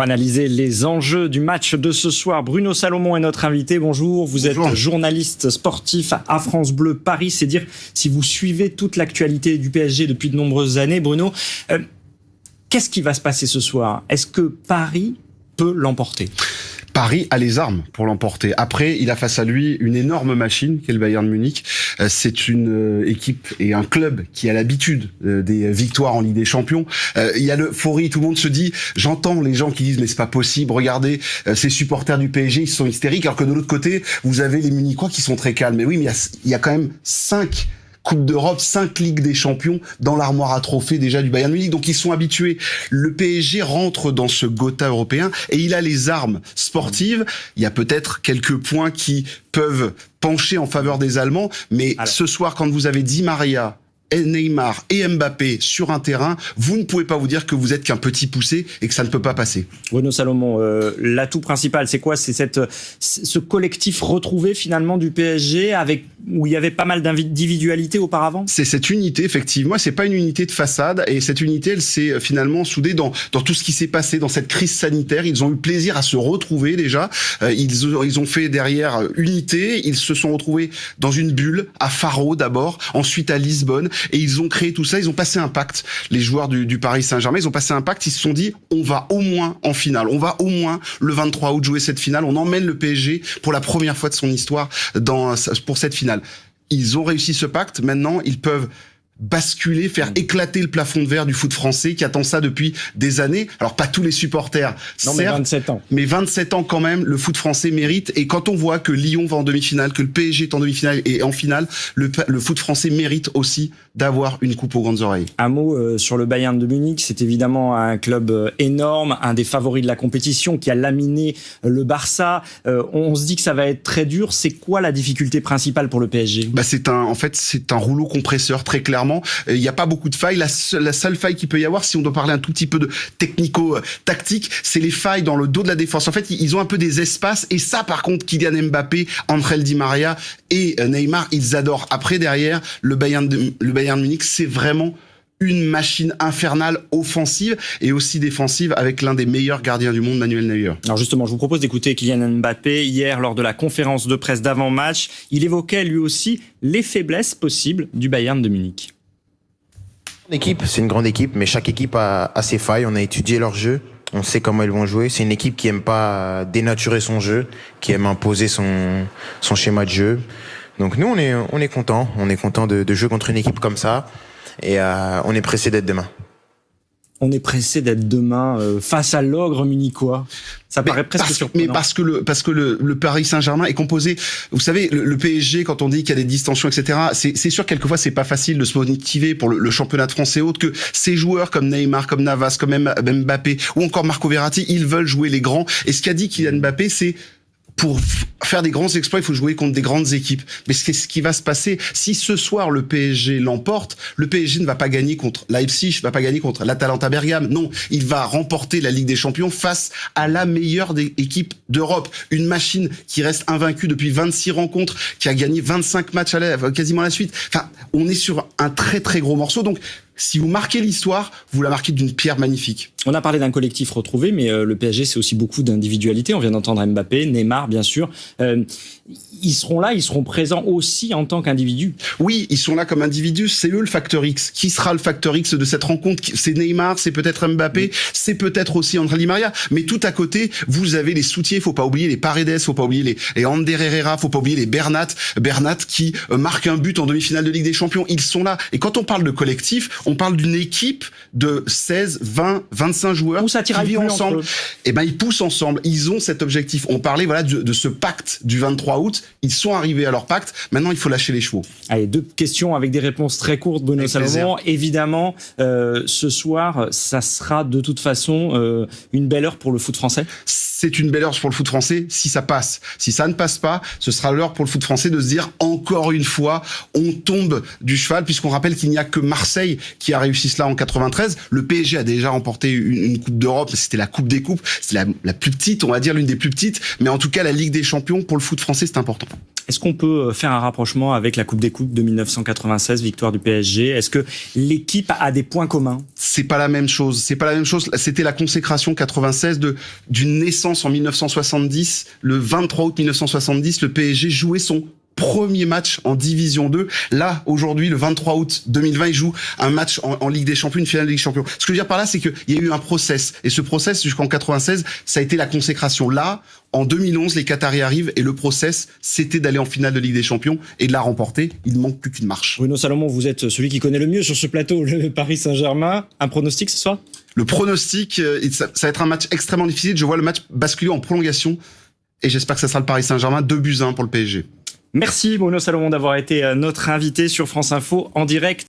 Pour analyser les enjeux du match de ce soir, Bruno Salomon est notre invité. Bonjour, vous êtes journaliste sportif à France Bleu Paris. C'est dire si vous suivez toute l'actualité du PSG depuis de nombreuses années. Bruno, qu'est-ce qui va se passer ce soir? Est-ce que Paris peut l'emporter? Paris a les armes pour l'emporter. Après, il a face à lui une énorme machine qu'est le Bayern de Munich. C'est une équipe et un club qui a l'habitude des victoires en Ligue des Champions. Il y a l'euphorie, tout le monde se dit, j'entends les gens qui disent mais c'est pas possible, regardez, ces supporters du PSG, ils sont hystériques, alors que de l'autre côté, vous avez les Munichois qui sont très calmes. Mais oui, mais il y a quand même 5 Coupe d'Europe, 5 Ligues des Champions dans l'armoire à trophées déjà du Bayern Munich. Donc ils sont habitués. Le PSG rentre dans ce Gotha européen et il a les armes sportives. Il y a peut-être quelques points qui peuvent pencher en faveur des Allemands. Mais ce soir, quand vous avez Di Maria, Neymar et Mbappé sur un terrain, vous ne pouvez pas vous dire que vous êtes qu'un petit poussé et que ça ne peut pas passer. Bruno Salomon, l'atout principal, c'est quoi? C'est ce collectif retrouvé finalement du PSG où il y avait pas mal d'individualités auparavant? C'est cette unité, effectivement. C'est pas une unité de façade et cette unité, elle s'est finalement soudée dans tout ce qui s'est passé dans cette crise sanitaire. Ils ont eu plaisir à se retrouver déjà. Ils ont fait derrière unité. Ils se sont retrouvés dans une bulle à Faro d'abord, ensuite à Lisbonne. Et ils ont créé tout ça, ils ont passé un pacte, les joueurs du Paris Saint-Germain, ils ont passé un pacte, ils se sont dit, on va au moins en finale, on va au moins le 23 août jouer cette finale, on emmène le PSG pour la première fois de son histoire pour cette finale. Ils ont réussi ce pacte, maintenant ils peuvent basculer, faire éclater le plafond de verre du foot français qui attend ça depuis des années. Alors pas tous les supporters, non, certes, mais 27 ans. Mais 27 ans quand même, le foot français mérite. Et quand on voit que Lyon va en demi-finale, que le PSG est en demi-finale et en finale, le foot français mérite aussi d'avoir une coupe aux grandes oreilles. Un mot sur le Bayern de Munich, c'est évidemment un club énorme, un des favoris de la compétition qui a laminé le Barça. On se dit que ça va être très dur. C'est quoi la difficulté principale pour le PSG? C'est un rouleau compresseur très clairement. Il n'y a pas beaucoup de failles. La seule faille qu'il peut y avoir, si on doit parler un tout petit peu de technico-tactique, c'est les failles dans le dos de la défense. En fait, ils ont un peu des espaces et ça, par contre, Kylian Mbappé, Angel Di Maria et Neymar, ils adorent. Après, derrière, le Bayern de Munich, c'est vraiment une machine infernale offensive et aussi défensive avec l'un des meilleurs gardiens du monde, Manuel Neuer. Alors justement, je vous propose d'écouter Kylian Mbappé. Hier, lors de la conférence de presse d'avant-match, il évoquait lui aussi les faiblesses possibles du Bayern de Munich. C'est une grande équipe, mais chaque équipe a ses failles. On a étudié leur jeu, on sait comment ils vont jouer. C'est une équipe qui aime pas dénaturer son jeu, qui aime imposer son schéma de jeu. Donc nous, on est content de jouer contre une équipe comme ça, et on est pressé d'être demain. On est pressé d'être demain face à l'ogre munichois. Ça paraît presque surprenant. Mais parce que le Paris Saint-Germain est composé. Vous savez, le PSG, quand on dit qu'il y a des distensions, etc., c'est sûr quelquefois c'est pas facile de se motiver pour le championnat de France et autres, que ces joueurs comme Neymar, comme Navas, comme Mbappé ou encore Marco Verratti, ils veulent jouer les grands. Et ce qu'a dit Kylian Mbappé, c'est pour faire des grands exploits, il faut jouer contre des grandes équipes. Mais c'est ce qui va se passer. Si ce soir, le PSG l'emporte, le PSG ne va pas gagner contre Leipzig, ne va pas gagner contre l'Atalanta Bergame. Non, il va remporter la Ligue des Champions face à la meilleure des équipes d'Europe. Une machine qui reste invaincue depuis 26 rencontres, qui a gagné 25 matchs quasiment à la suite. Enfin, on est sur un très très gros morceau. Donc, si vous marquez l'histoire, vous la marquez d'une pierre magnifique. On a parlé d'un collectif retrouvé, mais le PSG, c'est aussi beaucoup d'individualité. On vient d'entendre Mbappé, Neymar, bien sûr. Ils seront là, ils seront présents aussi en tant qu'individus. Oui, ils sont là comme individus. C'est eux le facteur X. Qui sera le facteur X de cette rencontre? C'est Neymar, c'est peut-être Mbappé, c'est peut-être aussi Angel Di Maria. Mais tout à côté, vous avez les soutiers. Faut pas oublier les Paredes, faut pas oublier les Ander Herrera, faut pas oublier les Bernat qui marque un but en demi-finale de Ligue des Champions. Ils sont là. Et quand on parle de collectif, on parle d'une équipe de 16, 20, 25 joueurs qui vivent ensemble. Et ils poussent ensemble. Ils ont cet objectif. On parlait de ce pacte du 23 août. Ils sont arrivés à leur pacte. Maintenant, il faut lâcher les chevaux. Allez, 2 questions avec des réponses très courtes, Bruno Salomon. Évidemment, ce soir, ça sera de toute façon une belle heure pour le foot français. C'est une belle heure pour le foot français si ça passe. Si ça ne passe pas, ce sera l'heure pour le foot français de se dire encore une fois, on tombe du cheval, puisqu'on rappelle qu'il n'y a que Marseille qui a réussi cela en 93. Le PSG a déjà remporté une Coupe d'Europe, c'était la Coupe des Coupes, c'est la plus petite, on va dire l'une des plus petites, mais en tout cas la Ligue des Champions pour le foot français c'est important. Est-ce qu'on peut faire un rapprochement avec la Coupe des Coupes de 1996, victoire du PSG? Est-ce que l'équipe a des points communs? C'est pas la même chose. C'est pas la même chose. C'était la consécration 96 d'une naissance en 1970. Le 23 août 1970, le PSG jouait son premier match en Division 2. Là, aujourd'hui, le 23 août 2020, il joue un match en Ligue des Champions, une finale de Ligue des Champions. Ce que je veux dire par là, c'est qu'il y a eu un process. Et ce process, jusqu'en 96, ça a été la consécration. Là, en 2011, les Qataris arrivent et le process, c'était d'aller en finale de Ligue des Champions et de la remporter. Il ne manque plus qu'une marche. Bruno Salomon, vous êtes celui qui connaît le mieux sur ce plateau, le Paris Saint-Germain. Un pronostic ce soir? Le pronostic, ça va être un match extrêmement difficile. Je vois le match basculer en prolongation et j'espère que ça sera le Paris Saint-Germain. 2-1 pour le PSG. Merci Bruno Salomon d'avoir été notre invité sur France Info en direct